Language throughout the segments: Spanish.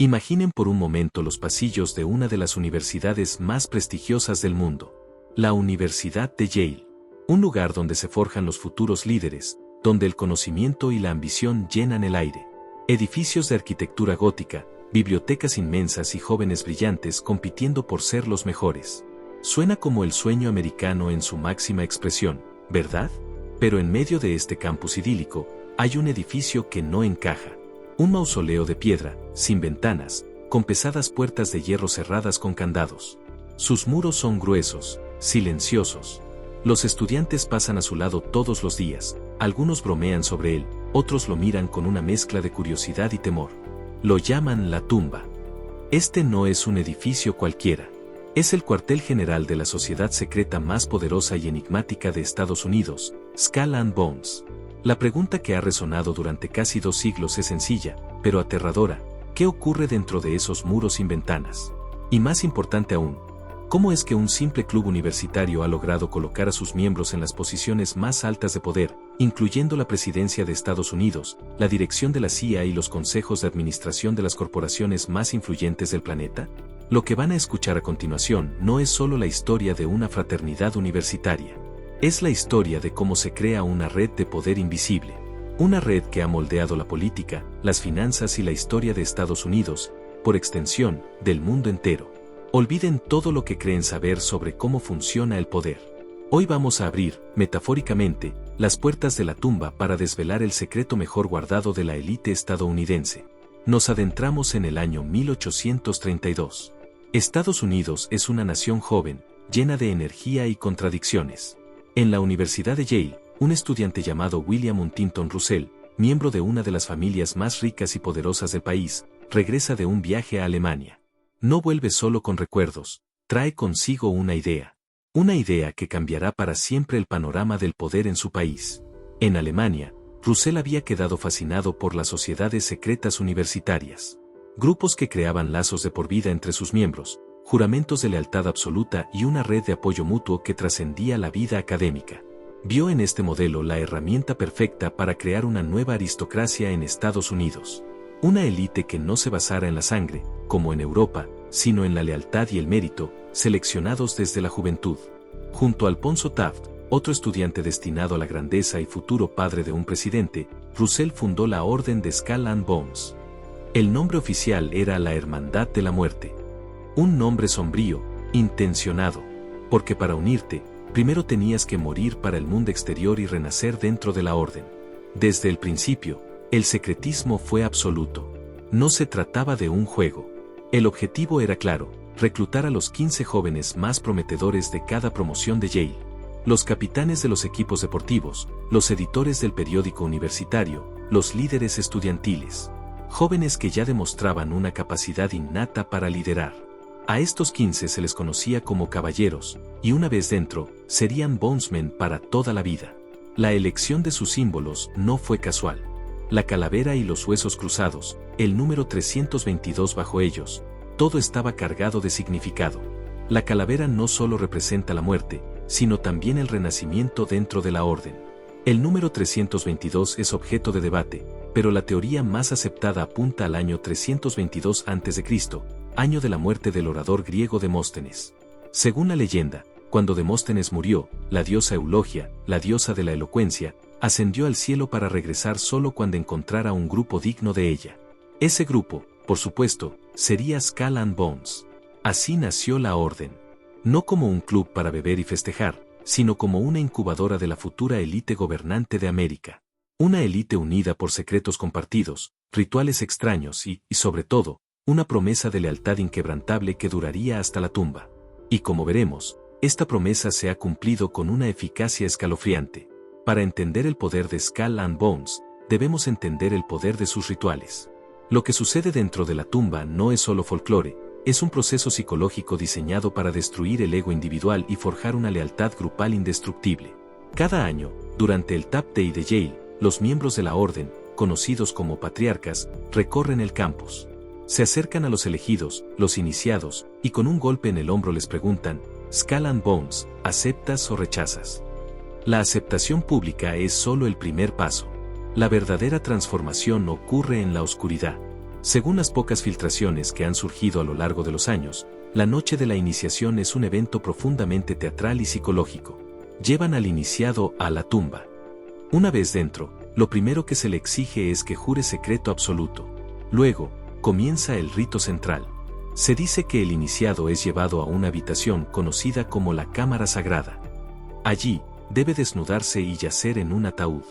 Imaginen por un momento los pasillos de una de las universidades más prestigiosas del mundo, la Universidad de Yale. Un lugar donde se forjan los futuros líderes, donde el conocimiento y la ambición llenan el aire. Edificios de arquitectura gótica, bibliotecas inmensas y jóvenes brillantes compitiendo por ser los mejores. Suena como el sueño americano en su máxima expresión, ¿verdad? Pero en medio de este campus idílico, hay un edificio que no encaja. Un mausoleo de piedra, sin ventanas, con pesadas puertas de hierro cerradas con candados. Sus muros son gruesos, silenciosos. Los estudiantes pasan a su lado todos los días, algunos bromean sobre él, otros lo miran con una mezcla de curiosidad y temor. Lo llaman la tumba. Este no es un edificio cualquiera. Es el cuartel general de la sociedad secreta más poderosa y enigmática de Estados Unidos, Skull and Bones. La pregunta que ha resonado durante casi 2 siglos es sencilla, pero aterradora: ¿qué ocurre dentro de esos muros sin ventanas? Y más importante aún, ¿cómo es que un simple club universitario ha logrado colocar a sus miembros en las posiciones más altas de poder, incluyendo la presidencia de Estados Unidos, la dirección de la CIA y los consejos de administración de las corporaciones más influyentes del planeta? Lo que van a escuchar a continuación no es solo la historia de una fraternidad universitaria. Es la historia de cómo se crea una red de poder invisible. Una red que ha moldeado la política, las finanzas y la historia de Estados Unidos, por extensión, del mundo entero. Olviden todo lo que creen saber sobre cómo funciona el poder. Hoy vamos a abrir, metafóricamente, las puertas de la tumba para desvelar el secreto mejor guardado de la élite estadounidense. Nos adentramos en el año 1832. Estados Unidos es una nación joven, llena de energía y contradicciones. En la Universidad de Yale, un estudiante llamado William Huntington Russell, miembro de una de las familias más ricas y poderosas del país, regresa de un viaje a Alemania. No vuelve solo con recuerdos, trae consigo una idea. Una idea que cambiará para siempre el panorama del poder en su país. En Alemania, Russell había quedado fascinado por las sociedades secretas universitarias. Grupos que creaban lazos de por vida entre sus miembros, juramentos de lealtad absoluta y una red de apoyo mutuo que trascendía la vida académica. Vio en este modelo la herramienta perfecta para crear una nueva aristocracia en Estados Unidos. Una élite que no se basara en la sangre, como en Europa, sino en la lealtad y el mérito, seleccionados desde la juventud. Junto a Alphonso Taft, otro estudiante destinado a la grandeza y futuro padre de un presidente, Russell fundó la Orden de Skull and Bones. El nombre oficial era la Hermandad de la Muerte. Un nombre sombrío, intencionado, porque para unirte, primero tenías que morir para el mundo exterior y renacer dentro de la orden. Desde el principio, el secretismo fue absoluto. No se trataba de un juego. El objetivo era claro: reclutar a los 15 jóvenes más prometedores de cada promoción de Yale. Los capitanes de los equipos deportivos, los editores del periódico universitario, los líderes estudiantiles. Jóvenes que ya demostraban una capacidad innata para liderar. A estos 15 se les conocía como caballeros, y una vez dentro, serían Bonesmen para toda la vida. La elección de sus símbolos no fue casual. La calavera y los huesos cruzados, el número 322 bajo ellos, todo estaba cargado de significado. La calavera no solo representa la muerte, sino también el renacimiento dentro de la orden. El número 322 es objeto de debate, pero la teoría más aceptada apunta al año 322 a.C., año de la muerte del orador griego Demóstenes. Según la leyenda, cuando Demóstenes murió, la diosa Eulogia, la diosa de la elocuencia, ascendió al cielo para regresar solo cuando encontrara un grupo digno de ella. Ese grupo, por supuesto, sería Skull and Bones. Así nació la orden. No como un club para beber y festejar, sino como una incubadora de la futura élite gobernante de América. Una élite unida por secretos compartidos, rituales extraños y, sobre todo, una promesa de lealtad inquebrantable que duraría hasta la tumba. Y como veremos, esta promesa se ha cumplido con una eficacia escalofriante. Para entender el poder de Skull and Bones, debemos entender el poder de sus rituales. Lo que sucede dentro de la tumba no es solo folclore, es un proceso psicológico diseñado para destruir el ego individual y forjar una lealtad grupal indestructible. Cada año, durante el Tap Day de Yale, los miembros de la orden, conocidos como patriarcas, recorren el campus. Se acercan a los elegidos, los iniciados, y con un golpe en el hombro les preguntan: Skull and Bones, ¿aceptas o rechazas? La aceptación pública es solo el primer paso. La verdadera transformación ocurre en la oscuridad. Según las pocas filtraciones que han surgido a lo largo de los años, la noche de la iniciación es un evento profundamente teatral y psicológico. Llevan al iniciado a la tumba. Una vez dentro, lo primero que se le exige es que jure secreto absoluto. Luego, comienza el rito central. Se dice que el iniciado es llevado a una habitación conocida como la cámara sagrada. Allí, debe desnudarse y yacer en un ataúd.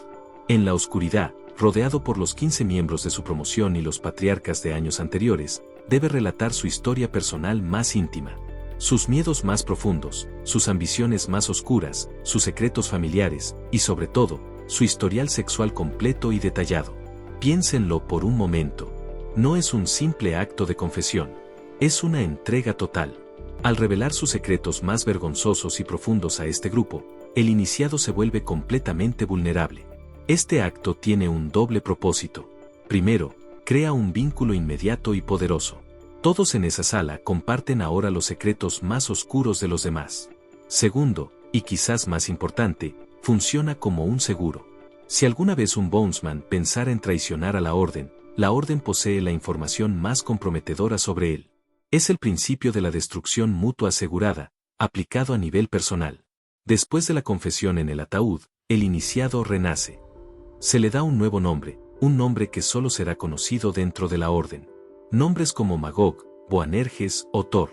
En la oscuridad, rodeado por los 15 miembros de su promoción y los patriarcas de años anteriores, debe relatar su historia personal más íntima. Sus miedos más profundos, sus ambiciones más oscuras, sus secretos familiares, y sobre todo, su historial sexual completo y detallado. Piénsenlo por un momento. No es un simple acto de confesión. Es una entrega total. Al revelar sus secretos más vergonzosos y profundos a este grupo, el iniciado se vuelve completamente vulnerable. Este acto tiene un doble propósito. Primero, crea un vínculo inmediato y poderoso. Todos en esa sala comparten ahora los secretos más oscuros de los demás. Segundo, y quizás más importante, funciona como un seguro. Si alguna vez un Bonesman pensara en traicionar a la Orden posee la información más comprometedora sobre él. Es el principio de la destrucción mutua asegurada, aplicado a nivel personal. Después de la confesión en el ataúd, el iniciado renace. Se le da un nuevo nombre, un nombre que solo será conocido dentro de la Orden. Nombres como Magog, Boanerges o Thor.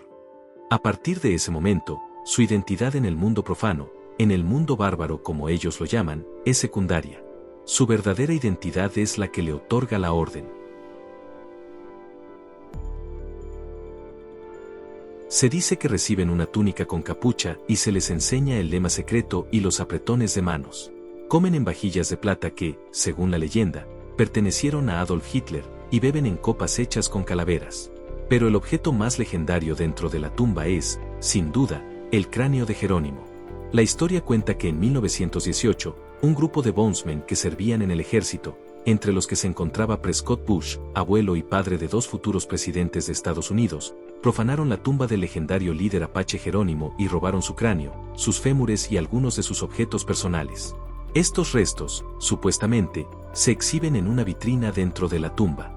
A partir de ese momento, su identidad en el mundo profano, en el mundo bárbaro como ellos lo llaman, es secundaria. Su verdadera identidad es la que le otorga la Orden. Se dice que reciben una túnica con capucha y se les enseña el lema secreto y los apretones de manos. Comen en vajillas de plata que, según la leyenda, pertenecieron a Adolf Hitler, y beben en copas hechas con calaveras. Pero el objeto más legendario dentro de la tumba es, sin duda, el cráneo de Jerónimo. La historia cuenta que en 1918, un grupo de Bonesmen que servían en el ejército, entre los que se encontraba Prescott Bush, abuelo y padre de 2 futuros presidentes de Estados Unidos, profanaron la tumba del legendario líder apache Jerónimo y robaron su cráneo, sus fémures y algunos de sus objetos personales. Estos restos, supuestamente, se exhiben en una vitrina dentro de la tumba.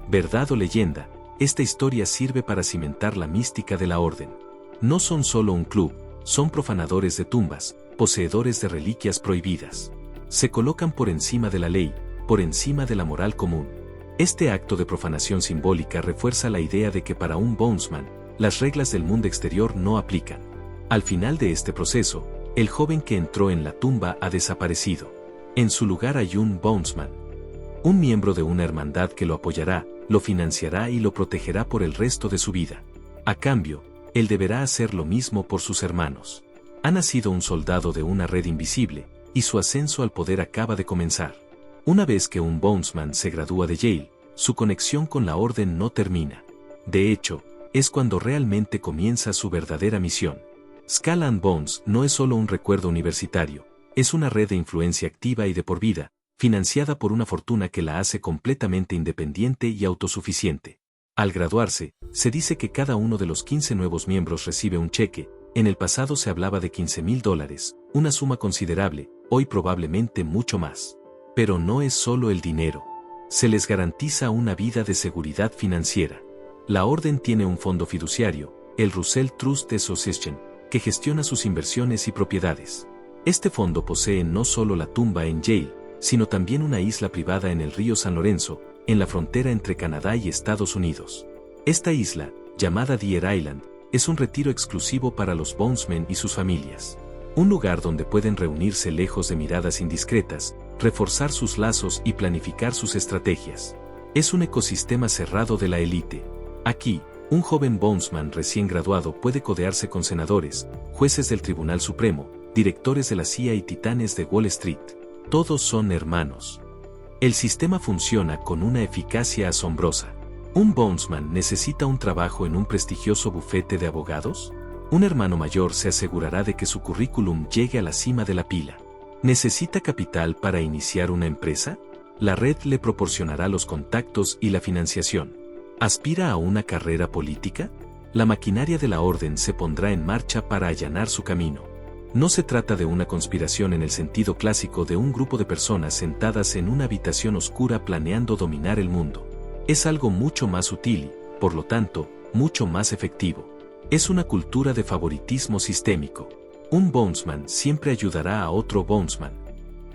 ¿Verdad o leyenda? Esta historia sirve para cimentar la mística de la Orden. No son solo un club, son profanadores de tumbas, poseedores de reliquias prohibidas. Se colocan por encima de la ley, por encima de la moral común. Este acto de profanación simbólica refuerza la idea de que para un Bonesman, las reglas del mundo exterior no aplican. Al final de este proceso, el joven que entró en la tumba ha desaparecido. En su lugar hay un Bonesman. Un miembro de una hermandad que lo apoyará, lo financiará y lo protegerá por el resto de su vida. A cambio, él deberá hacer lo mismo por sus hermanos. Ha nacido un soldado de una red invisible, y su ascenso al poder acaba de comenzar. Una vez que un Bonesman se gradúa de Yale, su conexión con la Orden no termina. De hecho, es cuando realmente comienza su verdadera misión. Skull and Bones no es solo un recuerdo universitario, es una red de influencia activa y de por vida, financiada por una fortuna que la hace completamente independiente y autosuficiente. Al graduarse, se dice que cada uno de los 15 nuevos miembros recibe un cheque. En el pasado se hablaba de $15,000, una suma considerable, hoy probablemente mucho más. Pero no es solo el dinero. Se les garantiza una vida de seguridad financiera. La Orden tiene un fondo fiduciario, el Russell Trust Association, que gestiona sus inversiones y propiedades. Este fondo posee no solo la tumba en Yale, sino también una isla privada en el río San Lorenzo, en la frontera entre Canadá y Estados Unidos. Esta isla, llamada Deer Island, es un retiro exclusivo para los Bonesmen y sus familias. Un lugar donde pueden reunirse lejos de miradas indiscretas, reforzar sus lazos y planificar sus estrategias. Es un ecosistema cerrado de la élite. Aquí, un joven Bonesman recién graduado puede codearse con senadores, jueces del Tribunal Supremo, directores de la CIA y titanes de Wall Street. Todos son hermanos. El sistema funciona con una eficacia asombrosa. ¿Un Bonesman necesita un trabajo en un prestigioso bufete de abogados? Un hermano mayor se asegurará de que su currículum llegue a la cima de la pila. ¿Necesita capital para iniciar una empresa? La red le proporcionará los contactos y la financiación. ¿Aspira a una carrera política? La maquinaria de la Orden se pondrá en marcha para allanar su camino. No se trata de una conspiración en el sentido clásico de un grupo de personas sentadas en una habitación oscura planeando dominar el mundo. Es algo mucho más útil y, por lo tanto, mucho más efectivo. Es una cultura de favoritismo sistémico. Un bondsman siempre ayudará a otro bondsman.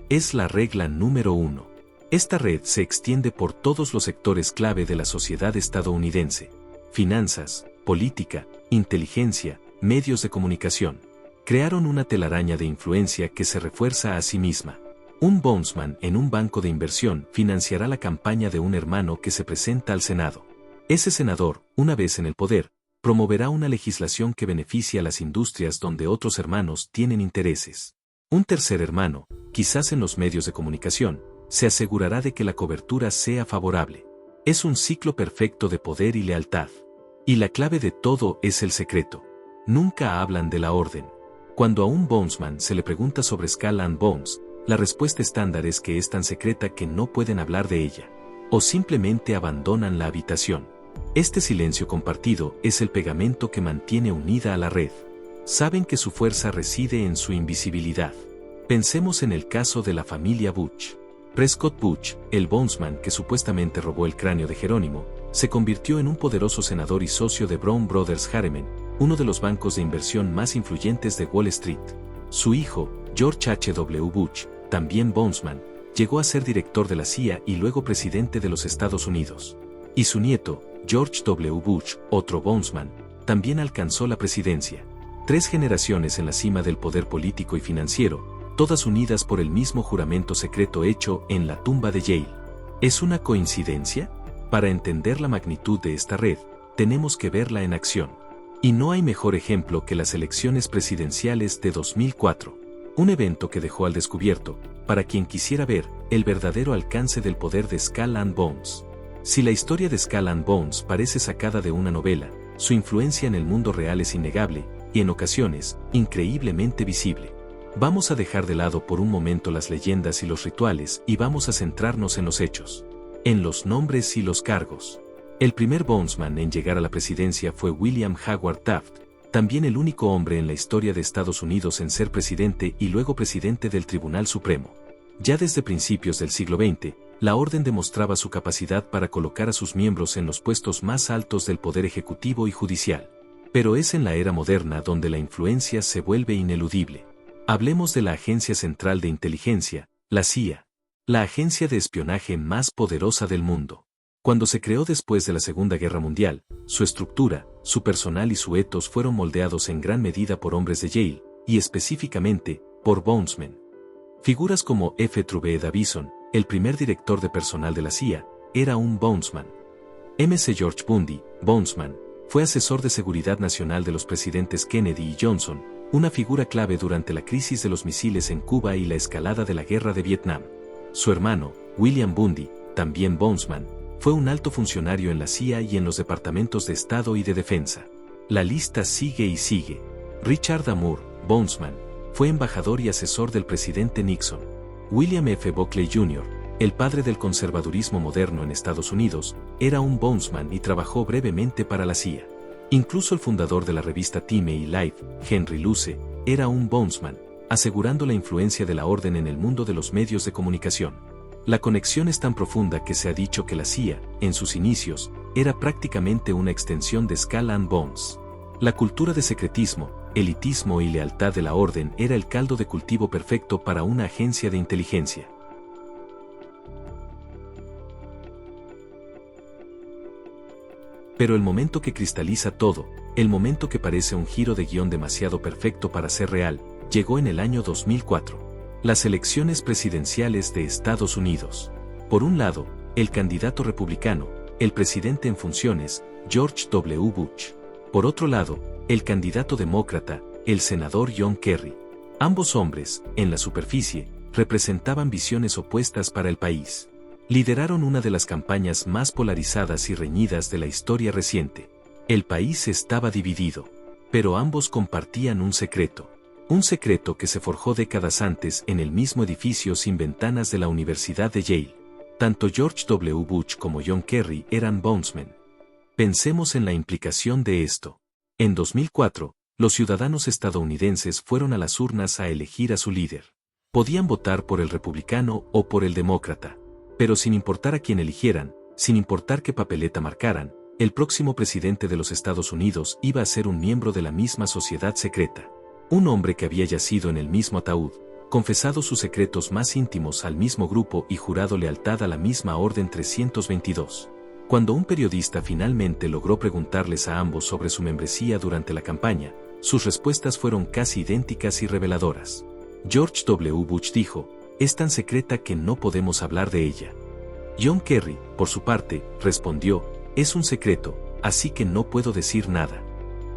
Es la regla número 1. Esta red se extiende por todos los sectores clave de la sociedad estadounidense: finanzas, política, inteligencia, medios de comunicación. Crearon una telaraña de influencia que se refuerza a sí misma. Un bondsman en un banco de inversión financiará la campaña de un hermano que se presenta al Senado. Ese senador, una vez en el poder, promoverá una legislación que beneficie a las industrias donde otros hermanos tienen intereses. Un tercer hermano, quizás en los medios de comunicación, se asegurará de que la cobertura sea favorable. Es un ciclo perfecto de poder y lealtad. Y la clave de todo es el secreto. Nunca hablan de la orden. Cuando a un bondsman se le pregunta sobre Skull and Bones, la respuesta estándar es que es tan secreta que no pueden hablar de ella. O simplemente abandonan la habitación. Este silencio compartido es el pegamento que mantiene unida a la red. Saben que su fuerza reside en su invisibilidad. Pensemos en el caso de la familia Butch. Prescott Butch, el bondsman que supuestamente robó el cráneo de Jerónimo, se convirtió en un poderoso senador y socio de Brown Brothers Harriman, uno de los bancos de inversión más influyentes de Wall Street. Su hijo, George H. W. Bush, también bondsman, llegó a ser director de la CIA y luego presidente de los Estados Unidos. Y su nieto, George W. Bush, otro bondsman, también alcanzó la presidencia. 3 generaciones en la cima del poder político y financiero, todas unidas por el mismo juramento secreto hecho en la tumba de Yale. ¿Es una coincidencia? Para entender la magnitud de esta red, tenemos que verla en acción. Y no hay mejor ejemplo que las elecciones presidenciales de 2004. Un evento que dejó al descubierto, para quien quisiera ver, el verdadero alcance del poder de Skull and Bones. Si la historia de Skull and Bones parece sacada de una novela, su influencia en el mundo real es innegable, y en ocasiones, increíblemente visible. Vamos a dejar de lado por un momento las leyendas y los rituales y vamos a centrarnos en los hechos. En los nombres y los cargos. El primer bondsman en llegar a la presidencia fue William Howard Taft, también el único hombre en la historia de Estados Unidos en ser presidente y luego presidente del Tribunal Supremo. Ya desde principios del siglo XX, la orden demostraba su capacidad para colocar a sus miembros en los puestos más altos del poder ejecutivo y judicial. Pero es en la era moderna donde la influencia se vuelve ineludible. Hablemos de la Agencia Central de Inteligencia, la CIA, la agencia de espionaje más poderosa del mundo. Cuando se creó después de la Segunda Guerra Mundial, su estructura, su personal y su ethos fueron moldeados en gran medida por hombres de Yale, y específicamente, por bondsmen. Figuras como F. Trube Davison, el primer director de personal de la CIA, era un bondsman. M.C. George Bundy, bondsman, fue asesor de seguridad nacional de los presidentes Kennedy y Johnson, una figura clave durante la crisis de los misiles en Cuba y la escalada de la guerra de Vietnam. Su hermano, William Bundy, también bondsman, fue un alto funcionario en la CIA y en los departamentos de Estado y de Defensa. La lista sigue y sigue. Richard Amour, bondsman, fue embajador y asesor del presidente Nixon. William F. Buckley Jr., el padre del conservadurismo moderno en Estados Unidos, era un bondsman y trabajó brevemente para la CIA. Incluso el fundador de la revista Time y Life, Henry Luce, era un bondsman, asegurando la influencia de la orden en el mundo de los medios de comunicación. La conexión es tan profunda que se ha dicho que la CIA, en sus inicios, era prácticamente una extensión de Skull and Bones. La cultura de secretismo, elitismo y lealtad de la orden era el caldo de cultivo perfecto para una agencia de inteligencia. Pero el momento que cristaliza todo, el momento que parece un giro de guión demasiado perfecto para ser real, llegó en el año 2004. Las elecciones presidenciales de Estados Unidos. Por un lado, el candidato republicano, el presidente en funciones, George W. Bush. Por otro lado, el candidato demócrata, el senador John Kerry. Ambos hombres, en la superficie, representaban visiones opuestas para el país. Lideraron una de las campañas más polarizadas y reñidas de la historia reciente. El país estaba dividido, pero ambos compartían un secreto. Un secreto que se forjó décadas antes en el mismo edificio sin ventanas de la Universidad de Yale. Tanto George W. Bush como John Kerry eran bondsmen. Pensemos en la implicación de esto. En 2004, los ciudadanos estadounidenses fueron a las urnas a elegir a su líder. Podían votar por el republicano o por el demócrata. Pero sin importar a quién eligieran, sin importar qué papeleta marcaran, el próximo presidente de los Estados Unidos iba a ser un miembro de la misma sociedad secreta. Un hombre que había yacido en el mismo ataúd, confesado sus secretos más íntimos al mismo grupo y jurado lealtad a la misma Orden 322. Cuando un periodista finalmente logró preguntarles a ambos sobre su membresía durante la campaña, sus respuestas fueron casi idénticas y reveladoras. George W. Bush dijo, «Es tan secreta que no podemos hablar de ella». John Kerry, por su parte, respondió, «Es un secreto, así que no puedo decir nada».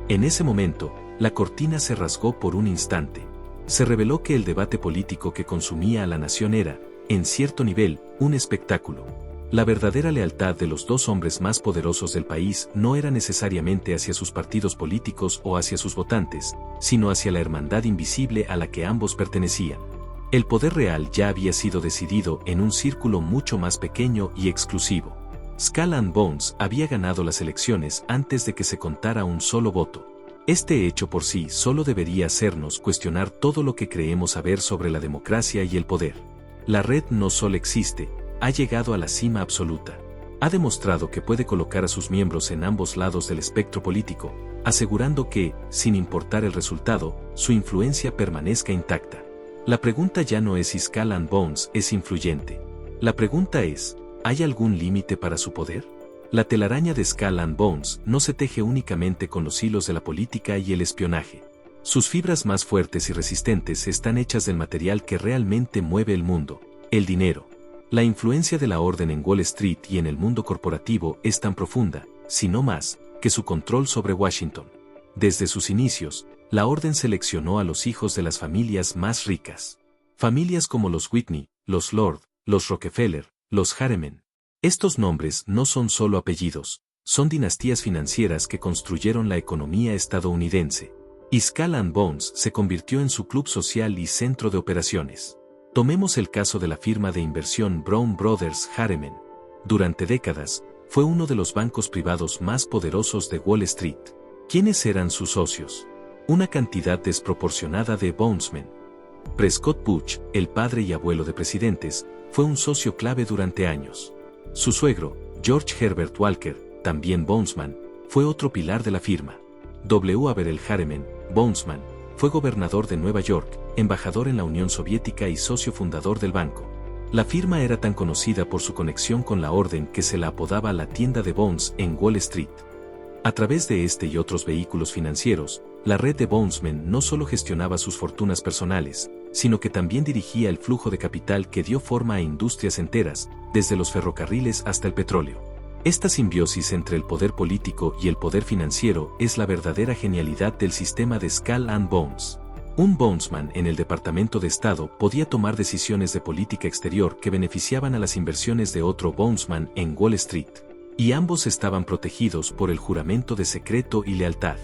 En ese momento, la cortina se rasgó por un instante. Se reveló que el debate político que consumía a la nación era, en cierto nivel, un espectáculo. La verdadera lealtad de los dos hombres más poderosos del país no era necesariamente hacia sus partidos políticos o hacia sus votantes, sino hacia la hermandad invisible a la que ambos pertenecían. El poder real ya había sido decidido en un círculo mucho más pequeño y exclusivo. Skull and Bones había ganado las elecciones antes de que se contara un solo voto. Este hecho por sí solo debería hacernos cuestionar todo lo que creemos saber sobre la democracia y el poder. La red no solo existe, ha llegado a la cima absoluta. Ha demostrado que puede colocar a sus miembros en ambos lados del espectro político, asegurando que, sin importar el resultado, su influencia permanezca intacta. La pregunta ya no es si Skull and Bones es influyente. La pregunta es, ¿hay algún límite para su poder? La telaraña de Skull and Bones no se teje únicamente con los hilos de la política y el espionaje. Sus fibras más fuertes y resistentes están hechas del material que realmente mueve el mundo, el dinero. La influencia de la orden en Wall Street y en el mundo corporativo es tan profunda, si no más, que su control sobre Washington. Desde sus inicios, la orden seleccionó a los hijos de las familias más ricas. Familias como los Whitney, los Lord, los Rockefeller, los Harriman. Estos nombres no son solo apellidos, son dinastías financieras que construyeron la economía estadounidense. Y Skull and Bones se convirtió en su club social y centro de operaciones. Tomemos el caso de la firma de inversión Brown Brothers Harriman. Durante décadas, fue uno de los bancos privados más poderosos de Wall Street. ¿Quiénes eran sus socios? Una cantidad desproporcionada de Bonesmen. Prescott Bush, el padre y abuelo de presidentes, fue un socio clave durante años. Su suegro, George Herbert Walker, también Bonesman, fue otro pilar de la firma. W. Averell Harriman, Bonesman, fue gobernador de Nueva York, embajador en la Unión Soviética y socio fundador del banco. La firma era tan conocida por su conexión con la orden que se la apodaba la tienda de Bones en Wall Street. A través de este y otros vehículos financieros, la red de Bonesmen no solo gestionaba sus fortunas personales, sino que también dirigía el flujo de capital que dio forma a industrias enteras, desde los ferrocarriles hasta el petróleo. Esta simbiosis entre el poder político y el poder financiero es la verdadera genialidad del sistema de Skull and Bones. Un Bonesman en el Departamento de Estado podía tomar decisiones de política exterior que beneficiaban a las inversiones de otro Bonesman en Wall Street. Y ambos estaban protegidos por el juramento de secreto y lealtad.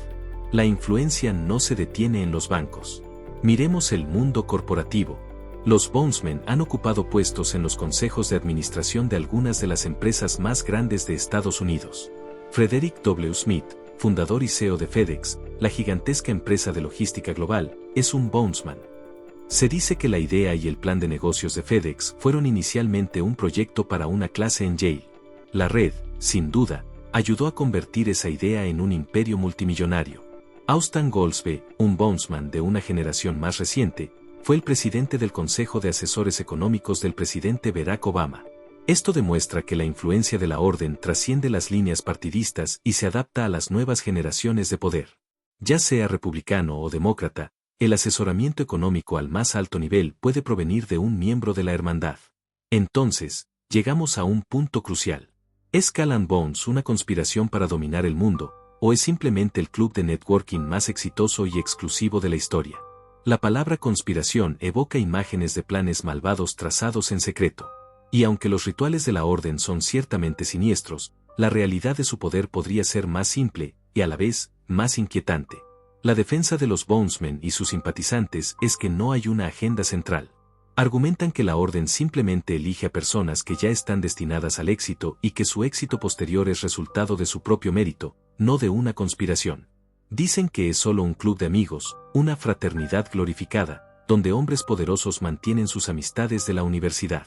La influencia no se detiene en los bancos. Miremos el mundo corporativo. Los Bonesmen han ocupado puestos en los consejos de administración de algunas de las empresas más grandes de Estados Unidos. Frederick W. Smith, fundador y CEO de FedEx, la gigantesca empresa de logística global, es un Bonesman. Se dice que la idea y el plan de negocios de FedEx fueron inicialmente un proyecto para una clase en Yale. La red, sin duda, ayudó a convertir esa idea en un imperio multimillonario. Austin Goolsbee, un Bonesman de una generación más reciente, fue el presidente del Consejo de Asesores Económicos del presidente Barack Obama. Esto demuestra que la influencia de la orden trasciende las líneas partidistas y se adapta a las nuevas generaciones de poder. Ya sea republicano o demócrata, el asesoramiento económico al más alto nivel puede provenir de un miembro de la hermandad. Entonces, llegamos a un punto crucial. ¿Es Skull and Bones una conspiración para dominar el mundo, o es simplemente el club de networking más exitoso y exclusivo de la historia? La palabra conspiración evoca imágenes de planes malvados trazados en secreto. Y aunque los rituales de la orden son ciertamente siniestros, la realidad de su poder podría ser más simple, y a la vez, más inquietante. La defensa de los Bonesmen y sus simpatizantes es que no hay una agenda central. Argumentan que la orden simplemente elige a personas que ya están destinadas al éxito y que su éxito posterior es resultado de su propio mérito, no de una conspiración. Dicen que es solo un club de amigos, una fraternidad glorificada, donde hombres poderosos mantienen sus amistades de la universidad.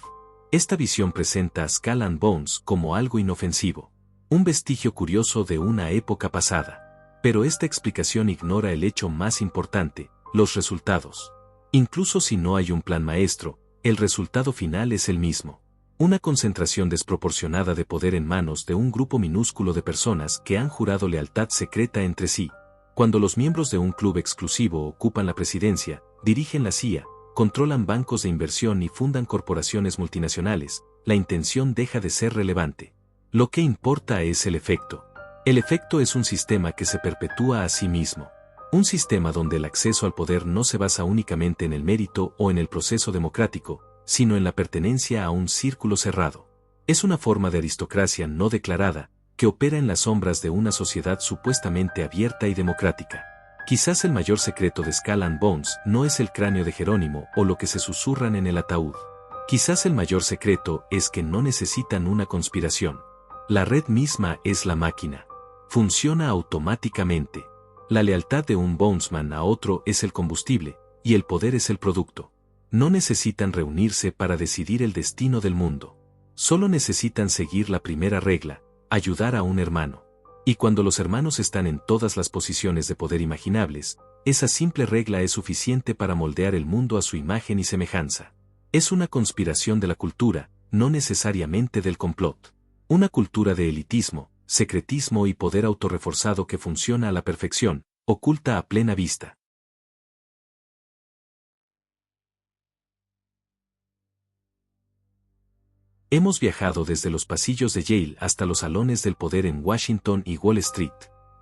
Esta visión presenta a Skull and Bones como algo inofensivo, un vestigio curioso de una época pasada. Pero esta explicación ignora el hecho más importante, los resultados. Incluso si no hay un plan maestro, el resultado final es el mismo. Una concentración desproporcionada de poder en manos de un grupo minúsculo de personas que han jurado lealtad secreta entre sí. Cuando los miembros de un club exclusivo ocupan la presidencia, dirigen la CIA, controlan bancos de inversión y fundan corporaciones multinacionales, la intención deja de ser relevante. Lo que importa es el efecto. El efecto es un sistema que se perpetúa a sí mismo. Un sistema donde el acceso al poder no se basa únicamente en el mérito o en el proceso democrático, sino en la pertenencia a un círculo cerrado. Es una forma de aristocracia no declarada, que opera en las sombras de una sociedad supuestamente abierta y democrática. Quizás el mayor secreto de Skull and Bones no es el cráneo de Jerónimo o lo que se susurran en el ataúd. Quizás el mayor secreto es que no necesitan una conspiración. La red misma es la máquina. Funciona automáticamente. La lealtad de un Bonesman a otro es el combustible, y el poder es el producto. No necesitan reunirse para decidir el destino del mundo. Solo necesitan seguir la primera regla, ayudar a un hermano. Y cuando los hermanos están en todas las posiciones de poder imaginables, esa simple regla es suficiente para moldear el mundo a su imagen y semejanza. Es una conspiración de la cultura, no necesariamente del complot. Una cultura de elitismo, secretismo y poder autorreforzado que funciona a la perfección, oculta a plena vista. Hemos viajado desde los pasillos de Yale hasta los salones del poder en Washington y Wall Street.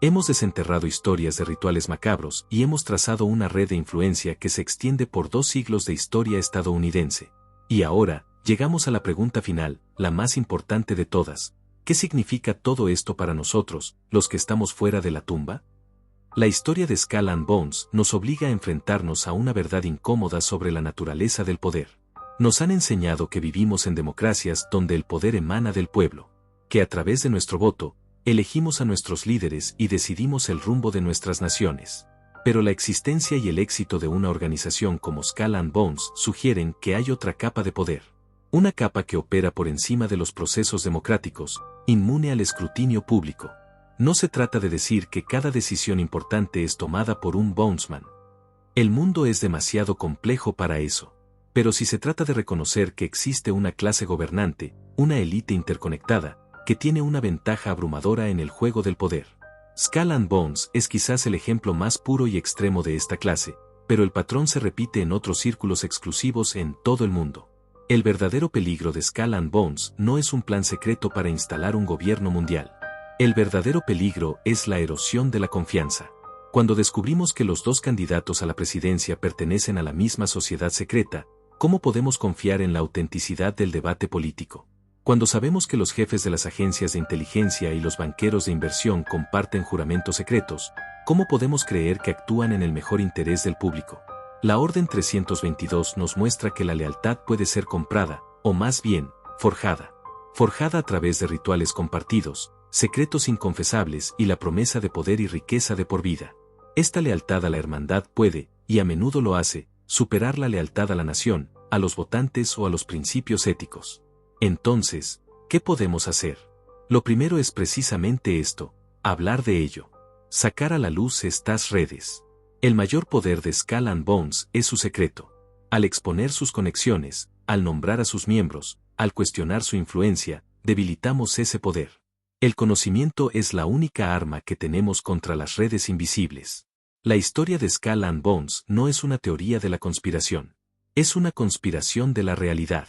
Hemos desenterrado historias de rituales macabros y hemos trazado una red de influencia que se extiende por 2 siglos de historia estadounidense. Y ahora, llegamos a la pregunta final, la más importante de todas. ¿Qué significa todo esto para nosotros, los que estamos fuera de la tumba? La historia de Skull and Bones nos obliga a enfrentarnos a una verdad incómoda sobre la naturaleza del poder. Nos han enseñado que vivimos en democracias donde el poder emana del pueblo, que a través de nuestro voto, elegimos a nuestros líderes y decidimos el rumbo de nuestras naciones. Pero la existencia y el éxito de una organización como Skull and Bones sugieren que hay otra capa de poder. Una capa que opera por encima de los procesos democráticos, inmune al escrutinio público. No se trata de decir que cada decisión importante es tomada por un Bonesman. El mundo es demasiado complejo para eso. Pero si se trata de reconocer que existe una clase gobernante, una élite interconectada, que tiene una ventaja abrumadora en el juego del poder. Skull and Bones es quizás el ejemplo más puro y extremo de esta clase, pero el patrón se repite en otros círculos exclusivos en todo el mundo. El verdadero peligro de Skull and Bones no es un plan secreto para instalar un gobierno mundial. El verdadero peligro es la erosión de la confianza. Cuando descubrimos que los 2 candidatos a la presidencia pertenecen a la misma sociedad secreta, ¿cómo podemos confiar en la autenticidad del debate político? Cuando sabemos que los jefes de las agencias de inteligencia y los banqueros de inversión comparten juramentos secretos, ¿cómo podemos creer que actúan en el mejor interés del público? La Orden 322 nos muestra que la lealtad puede ser comprada, o más bien, forjada. Forjada a través de rituales compartidos, secretos inconfesables y la promesa de poder y riqueza de por vida. Esta lealtad a la hermandad puede, y a menudo lo hace, superar la lealtad a la nación, a los votantes o a los principios éticos. Entonces, ¿qué podemos hacer? Lo primero es precisamente esto, hablar de ello. Sacar a la luz estas redes. El mayor poder de Skull and Bones es su secreto. Al exponer sus conexiones, al nombrar a sus miembros, al cuestionar su influencia, debilitamos ese poder. El conocimiento es la única arma que tenemos contra las redes invisibles. La historia de Skull and Bones no es una teoría de la conspiración. Es una conspiración de la realidad.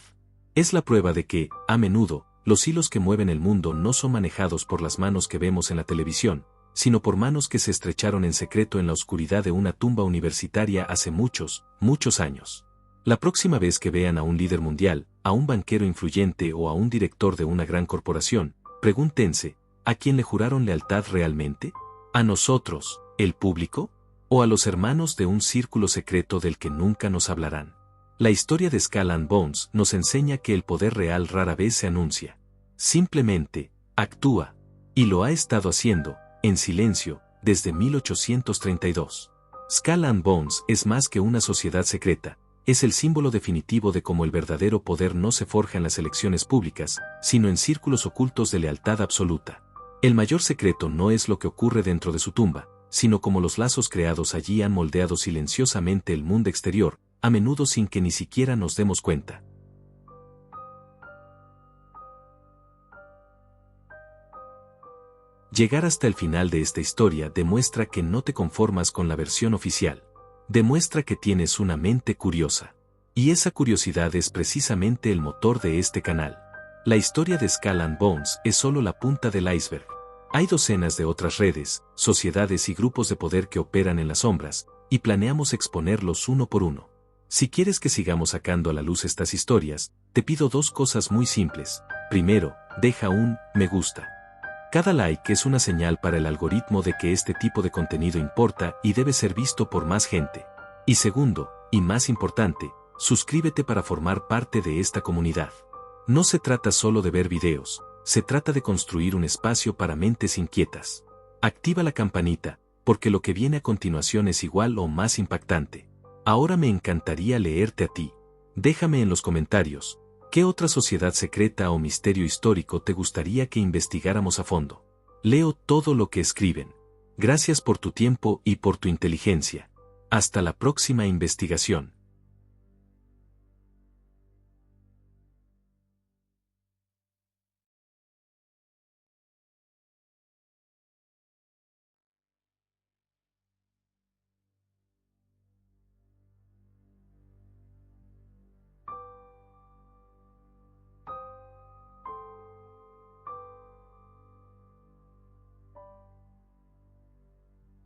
Es la prueba de que, a menudo, los hilos que mueven el mundo no son manejados por las manos que vemos en la televisión, sino por manos que se estrecharon en secreto en la oscuridad de una tumba universitaria hace muchos, muchos años. La próxima vez que vean a un líder mundial, a un banquero influyente o a un director de una gran corporación, pregúntense, ¿a quién le juraron lealtad realmente? ¿A nosotros, el público? ¿O a los hermanos de un círculo secreto del que nunca nos hablarán? La historia de Skull and Bones nos enseña que el poder real rara vez se anuncia. Simplemente, actúa. Y lo ha estado haciendo, en silencio, desde 1832. Skull and Bones es más que una sociedad secreta, es el símbolo definitivo de cómo el verdadero poder no se forja en las elecciones públicas, sino en círculos ocultos de lealtad absoluta. El mayor secreto no es lo que ocurre dentro de su tumba, sino cómo los lazos creados allí han moldeado silenciosamente el mundo exterior, a menudo sin que ni siquiera nos demos cuenta. Llegar hasta el final de esta historia demuestra que no te conformas con la versión oficial. Demuestra que tienes una mente curiosa. Y esa curiosidad es precisamente el motor de este canal. La historia de Skull and Bones es solo la punta del iceberg. Hay docenas de otras redes, sociedades y grupos de poder que operan en las sombras, y planeamos exponerlos uno por uno. Si quieres que sigamos sacando a la luz estas historias, te pido dos cosas muy simples. Primero, deja un me gusta. Cada like es una señal para el algoritmo de que este tipo de contenido importa y debe ser visto por más gente. Y segundo, y más importante, suscríbete para formar parte de esta comunidad. No se trata solo de ver videos, se trata de construir un espacio para mentes inquietas. Activa la campanita, porque lo que viene a continuación es igual o más impactante. Ahora me encantaría leerte a ti. Déjame en los comentarios, ¿qué otra sociedad secreta o misterio histórico te gustaría que investigáramos a fondo? Leo todo lo que escriben. Gracias por tu tiempo y por tu inteligencia. Hasta la próxima investigación.